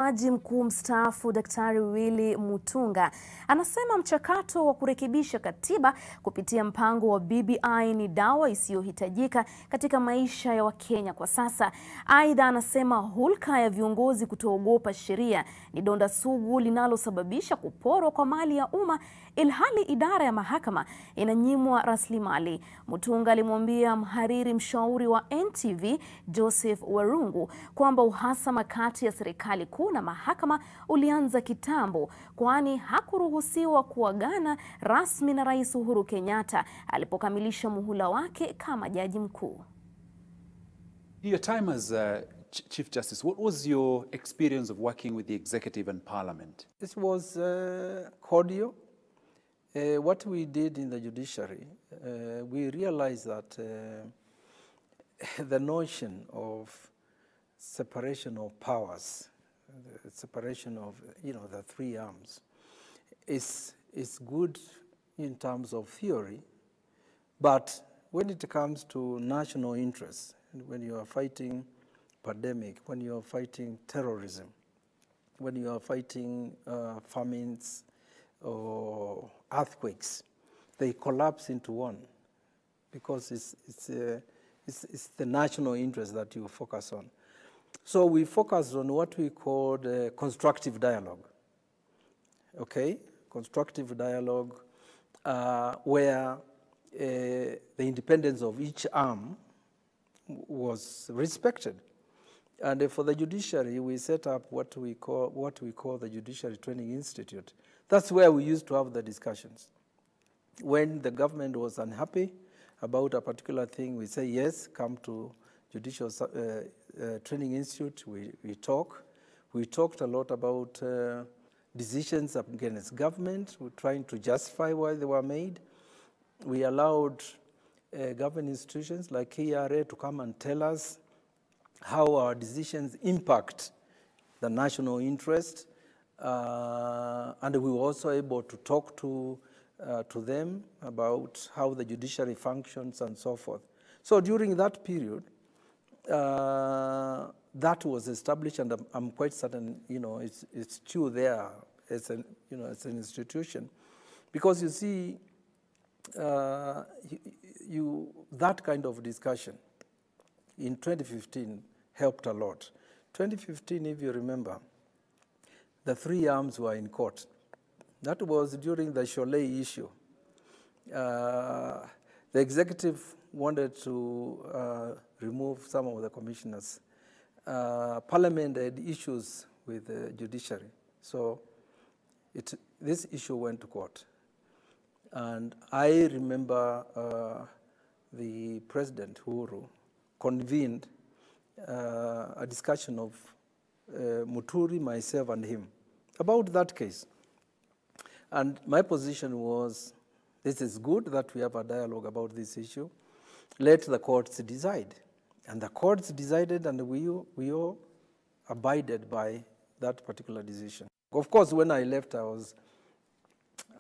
Jaji mkuu mstaafu Daktari Willy Mutunga anasema mchakato wa kurekebisha katiba kupitia mpango wa BBI ni dawa isiyohitajika katika maisha ya Wakenya kwa sasa. Aidha, anasema hulka ya viongozi kutoogopa sheria ni donda sugu linalosababisha kuporwa kwa mali ya umma ilhali idara ya mahakama inanyimwa rasilimali. Mutunga alimwambia mhariri mshauri wa NTV Joseph Warungu kwamba uhasama kati ya serikali kuu na mahakama ulianza kitambo, kwani hakuruhusiwa kuagana rasmi na Rais Uhuru Kenyatta alipokamilisha muhula wake kama jaji mkuu. Your time as Chief Justice, what was your experience of working with the executive and parliament? This was cordial. What we did in the judiciary, we realized that the notion of separation of powers, the separation of the three arms, is good in terms of theory, but when it comes to national interests, when you are fighting pandemic, when you are fighting terrorism, when you are fighting famines or earthquakes, they collapse into one because it's the national interest that you focus on. So we focused on what we called constructive dialogue. Okay, constructive dialogue where the independence of each arm was respected. And for the judiciary, we set up what we call the Judiciary Training Institute. That's where we used to have the discussions. When the government was unhappy about a particular thing, we say, yes, come to Judicial Training Institute, we talk. We talked a lot about decisions against government, we're trying to justify why they were made. We allowed government institutions like KRA to come and tell us how our decisions impact the national interest, and we were also able to talk to them about how the judiciary functions and so forth. So during that period, that was established, and I'm quite certain, it's still there as an, as an institution, because you see, that kind of discussion in 2015 helped a lot. 2015, if you remember, the three arms were in court. That was during the Cholet issue. The executive wanted to remove some of the commissioners. Parliament had issues with the judiciary. So this issue went to court. And I remember the President, Uhuru, convened a discussion of Muturi, myself, and him about that case. And my position was, this is good that we have a dialogue about this issue. Let the courts decide. And the courts decided, and we all abided by that particular decision. Of course, when I left, I was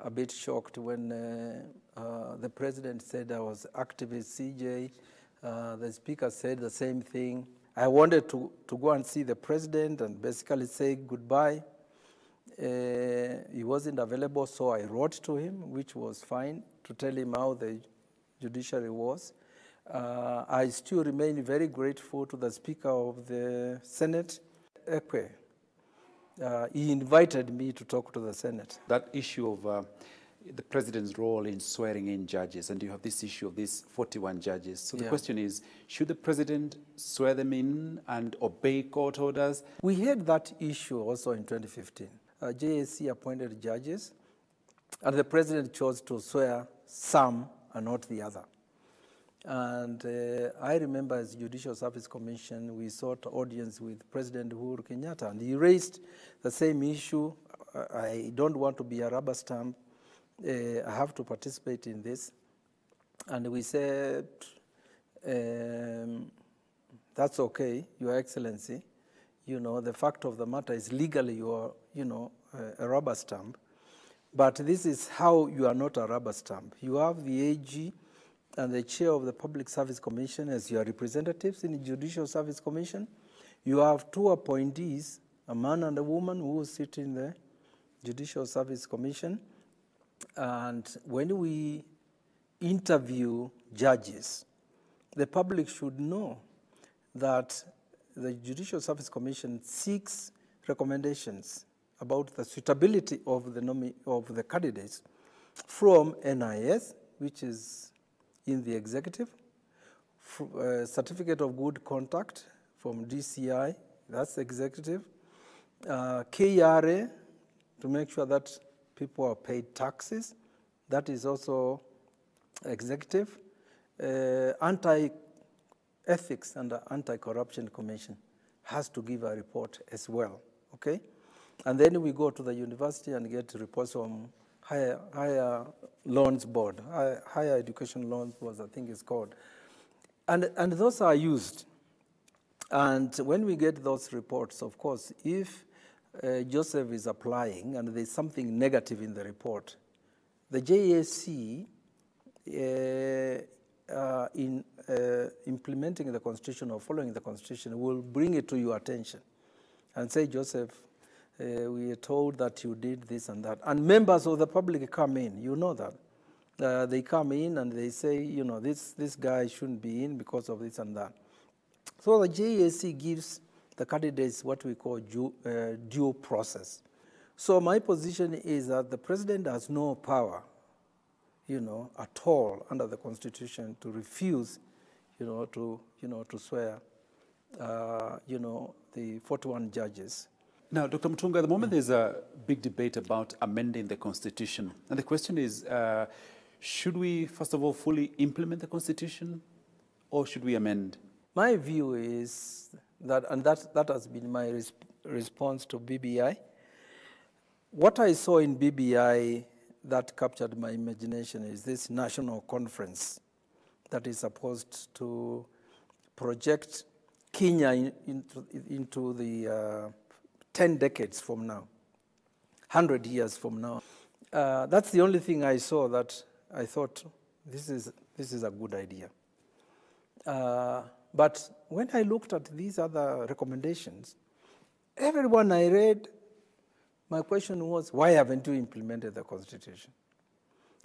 a bit shocked when the president said I was activist CJ. The speaker said the same thing. I wanted to go and see the president and basically say goodbye. He wasn't available, so I wrote to him, which was fine, to tell him how the judiciary was. I still remain very grateful to the Speaker of the Senate, Ekwe. He invited me to talk to the Senate. That issue of the president's role in swearing in judges, and you have this issue of these 41 judges. So the question is, should the president swear them in and obey court orders? We had that issue also in 2015. JSC appointed judges, and the president chose to swear some and not the other. And I remember as Judicial Service Commission, we sought audience with President Uhuru Kenyatta, and he raised the same issue. I don't want to be a rubber stamp. I have to participate in this. And we said, that's okay, Your Excellency. The fact of the matter is legally you are, a rubber stamp. But this is how you are not a rubber stamp. You have the AG and the chair of the Public Service Commission as your representatives in the Judicial Service Commission. You have two appointees a man and a woman who sit in the Judicial Service Commission. And when we interview judges, the public should know that the Judicial Service Commission seeks recommendations about the suitability of the candidates from NIS, which is in the executive, certificate of good conduct from DCI, that's executive, KRA, to make sure that people are paid taxes, that is also executive, anti-ethics and anti-corruption commission has to give a report as well, okay? And then we go to the university and get reports from higher loans board, higher education loans board, I think it's called. And those are used. And when we get those reports, of course, if Joseph is applying and there's something negative in the report, the JSC, in implementing the Constitution or following the Constitution, will bring it to your attention and say, Joseph, we are told that you did this and that. And members of the public come in, you know that. They come in and they say, you know, this guy shouldn't be in because of this and that. So the JSC gives the candidates what we call due process. So my position is that the president has no power, you know, at all under the Constitution to refuse, to swear, the 41 judges. Now, Dr. Mutunga, at the moment there's a big debate about amending the Constitution. And the question is, should we, first of all, fully implement the Constitution or should we amend? My view is that, and that has been my response to BBI. What I saw in BBI that captured my imagination is this national conference that is supposed to project Kenya into the 10 decades from now, 100 years from now. That's the only thing I saw that I thought, this is a good idea. But when I looked at these other recommendations, everyone I read, my question was, why haven't you implemented the Constitution?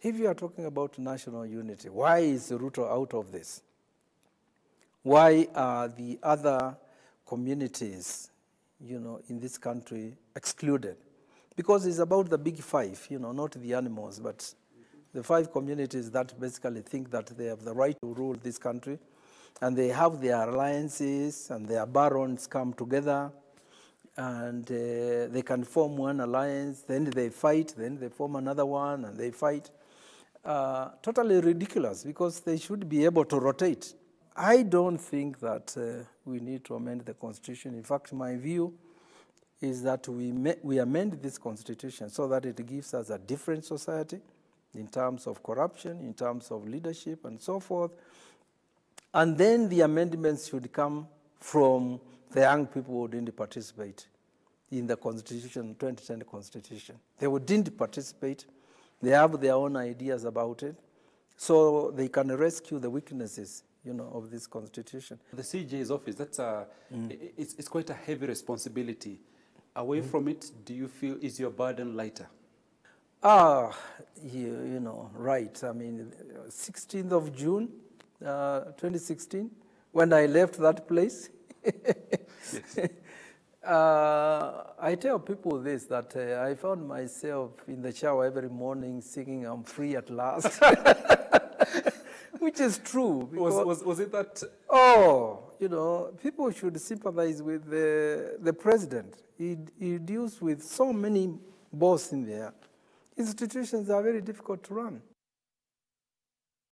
If you are talking about national unity, why is Ruto out of this? Why are the other communities, in this country excluded? Because it's about the big five, not the animals, but the 5 communities that basically think that they have the right to rule this country, and they have their alliances and their barons come together, and they can form one alliance, then they fight, then they form another one, and they fight. Totally ridiculous, because they should be able to rotate. I don't think that we need to amend the Constitution. In fact, my view is that we amend this Constitution so that it gives us a different society in terms of corruption, in terms of leadership, and so forth. And then the amendments should come from the young people who didn't participate in the Constitution, 2010 Constitution. They didn't participate. They have their own ideas about it. So they can rescue the weaknesses, of this Constitution. The CJ's office, it's quite a heavy responsibility. Away from it, do you feel, is your burden lighter? Right. I mean, 16th of June, 2016, when I left that place, yes. I tell people this, that I found myself in the shower every morning singing, "I'm free at last." Which is true. Was it that? People should sympathize with the president. He deals with so many balls in there. Institutions are very difficult to run.